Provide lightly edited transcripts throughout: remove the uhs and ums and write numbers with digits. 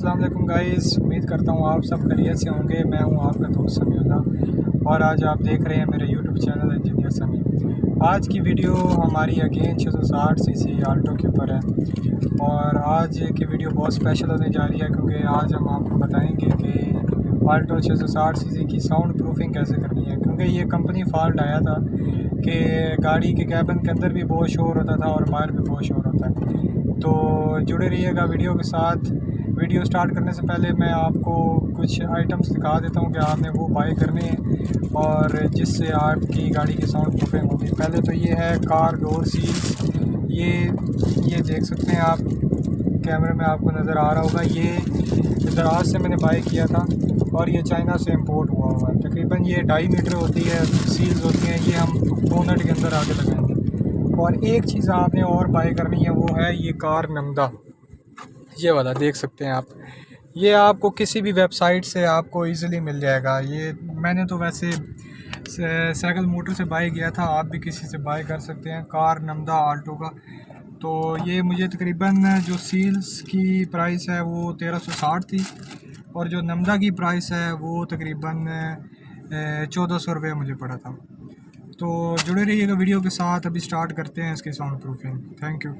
अस्सलाम वालेकुम गाइस, उम्मीद करता हूँ आप सब खैरियत से होंगे। मैं हूँ आपका दोस्त समीउल्लाह और आज आप देख रहे हैं मेरे यूट्यूब चैनल इंजीनियर समी। आज की वीडियो हमारी अगेन 660 सीसी आल्टो के ऊपर है और आज की वीडियो बहुत स्पेशल होने जा रही है क्योंकि आज हम आपको बताएंगे कि आल्टो 660 सीसी की साउंड प्रूफिंग कैसे करनी है। क्योंकि ये कंपनी फॉल्ट आया था कि गाड़ी के कैबिन के अंदर भी बहुत शोर होता था और बाहर भी बहुत शोर होता है। तो जुड़े रहिएगा वीडियो के साथ। वीडियो स्टार्ट करने से पहले मैं आपको कुछ आइटम्स दिखा देता हूँ कि आपने वो बाय करने हैं और जिससे आपकी गाड़ी की साउंड प्रूफिंग होगी। पहले तो ये है कार डोर सील। ये देख सकते हैं आप, कैमरे में आपको नज़र आ रहा होगा। ये दराज से मैंने बाय किया था और ये चाइना से इंपोर्ट हुआ है। तकरीबन ये 2.5 मीटर होती है, सील्स होती हैं। ये हम बोनट के अंदर आगे लगाएंगे। और एक चीज़ आपने और बाय करनी है, वो है ये कार नमदा। ये वाला देख सकते हैं आप, ये आपको किसी भी वेबसाइट से आपको इजीली मिल जाएगा। ये मैंने तो वैसे साइकिल मोटर से बाय किया था, आप भी किसी से बाय कर सकते हैं। कार नमदा आल्टो का। तो ये मुझे तकरीबन जो सील्स की प्राइस है वो 1360 थी और जो नमदा की प्राइस है वो तकरीबन 1400 रुपये मुझे पड़ा था। तो जुड़े रहिएगा वीडियो के साथ। अभी स्टार्ट करते हैं इसकी साउंड प्रूफिंग। Thank you.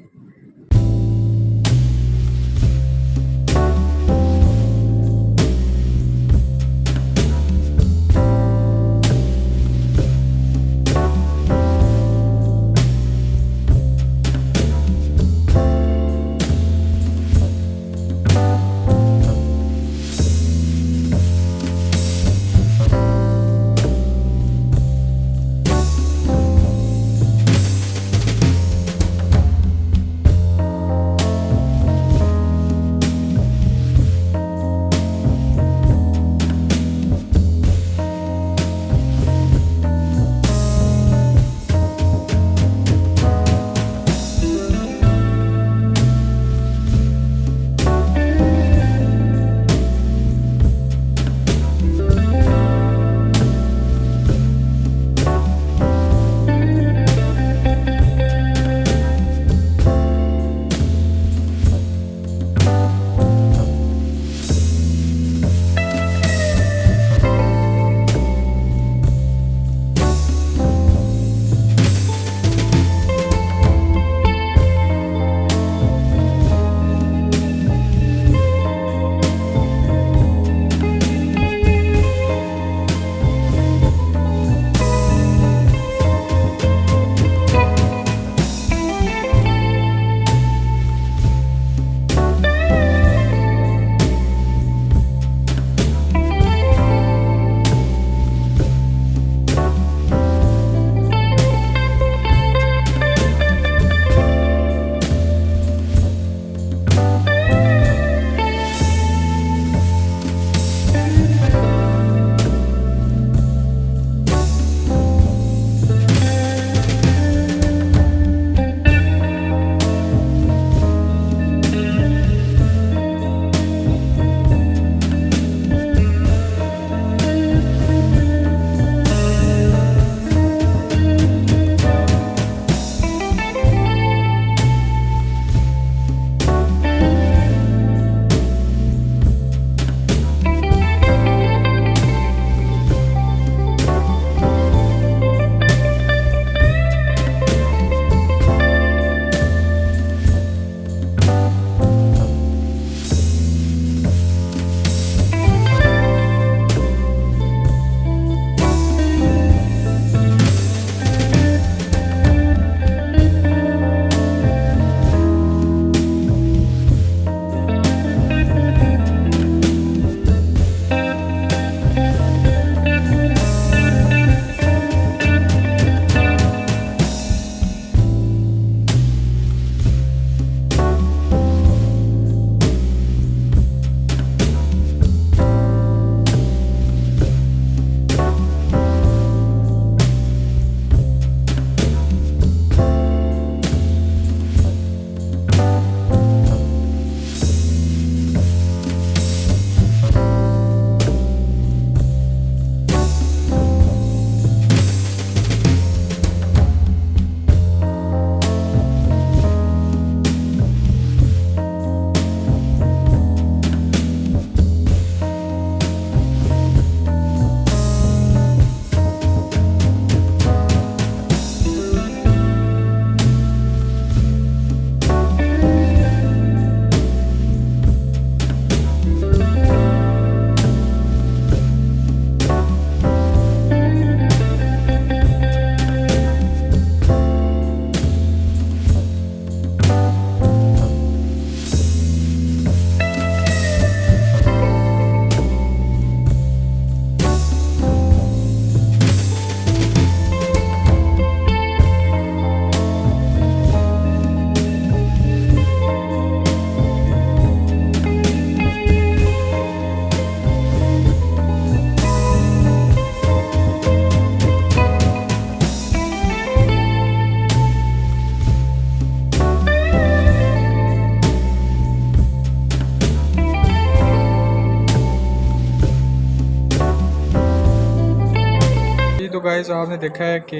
तो गाइस आपने देखा है कि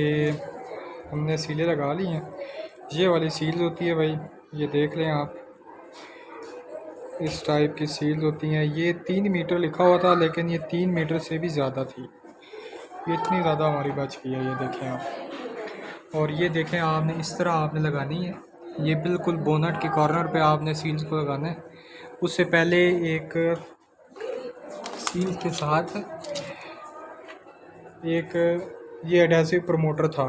हमने सीलें लगा ली हैं। ये वाली सील होती है भाई, ये देख लें आप, इस टाइप की सील होती हैं। ये 3 मीटर लिखा हुआ था लेकिन ये 3 मीटर से भी ज़्यादा थी, ये इतनी ज़्यादा हमारी बच गई है। ये देखें आप, और ये देखें आपने इस तरह आपने लगानी है। ये बिल्कुल बोनट के कॉर्नर पे आपने सील्स को लगाना है। उससे पहले एक सील के साथ एक ये एडहेसिव प्रमोटर था,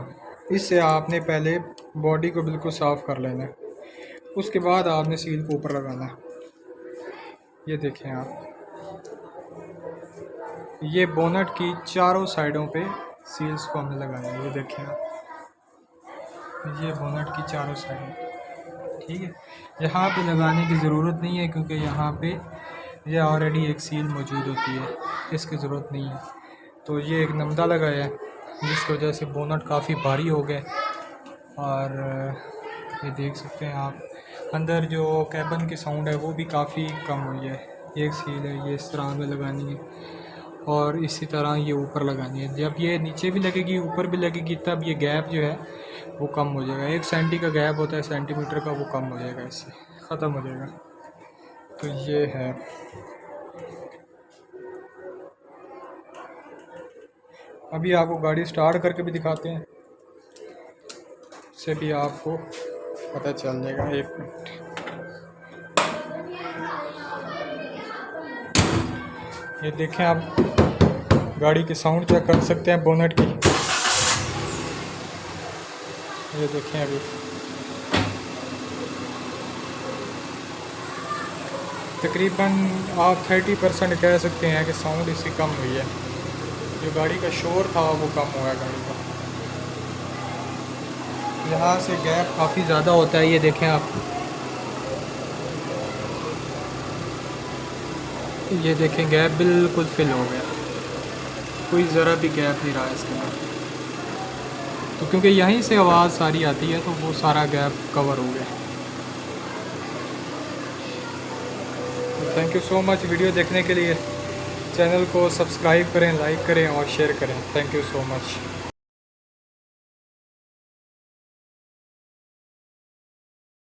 इससे आपने पहले बॉडी को बिल्कुल साफ़ कर लेना है, उसके बाद आपने सील को ऊपर लगाना है। ये देखें आप, ये बोनट की चारों साइडों पे सील्स को हमने लगाना है। ये देखें आप, ये बोनट की चारों साइड, ठीक है। यहाँ पे लगाने की ज़रूरत नहीं है क्योंकि यहाँ पे ये ऑलरेडी एक सील मौजूद होती है, इसकी ज़रूरत नहीं है। तो ये एक नमदा लगाया है जिसकी वजह से बोनट काफ़ी भारी हो गए। और ये देख सकते हैं आप, अंदर जो कैबन की साउंड है वो भी काफ़ी कम हुई है। एक सील है, ये इस तरह में लगानी है और इसी तरह ये ऊपर लगानी है। जब ये नीचे भी लगेगी ऊपर भी लगेगी तब ये गैप जो है वो कम हो जाएगा। 1 सेंटी का गैप होता है सेंटीमीटर का, वो कम हो जाएगा, इससे ख़त्म हो जाएगा। तो ये है, अभी आपको गाड़ी स्टार्ट करके भी दिखाते हैं, उससे भी आपको पता चल जाएगा। 1 मिनट, ये देखें आप, गाड़ी की साउंड चेक कर सकते हैं बोनट की। ये देखें अभी तकरीबन आप 30% कह सकते हैं कि साउंड इसकी कम हुई है। जो गाड़ी का शोर था वो कम हुआ है गाड़ी का। यहाँ से गैप काफ़ी ज़्यादा होता है, ये देखें आप, ये देखें गैप बिल्कुल फिल हो गया, कोई ज़रा भी गैप नहीं रहा इसके अंदर। तो क्योंकि यहीं से आवाज़ सारी आती है तो वो सारा गैप कवर हो गया। तो thank you so much video देखने के लिए। चैनल को सब्सक्राइब करें, लाइक करें और शेयर करें। Thank you so much.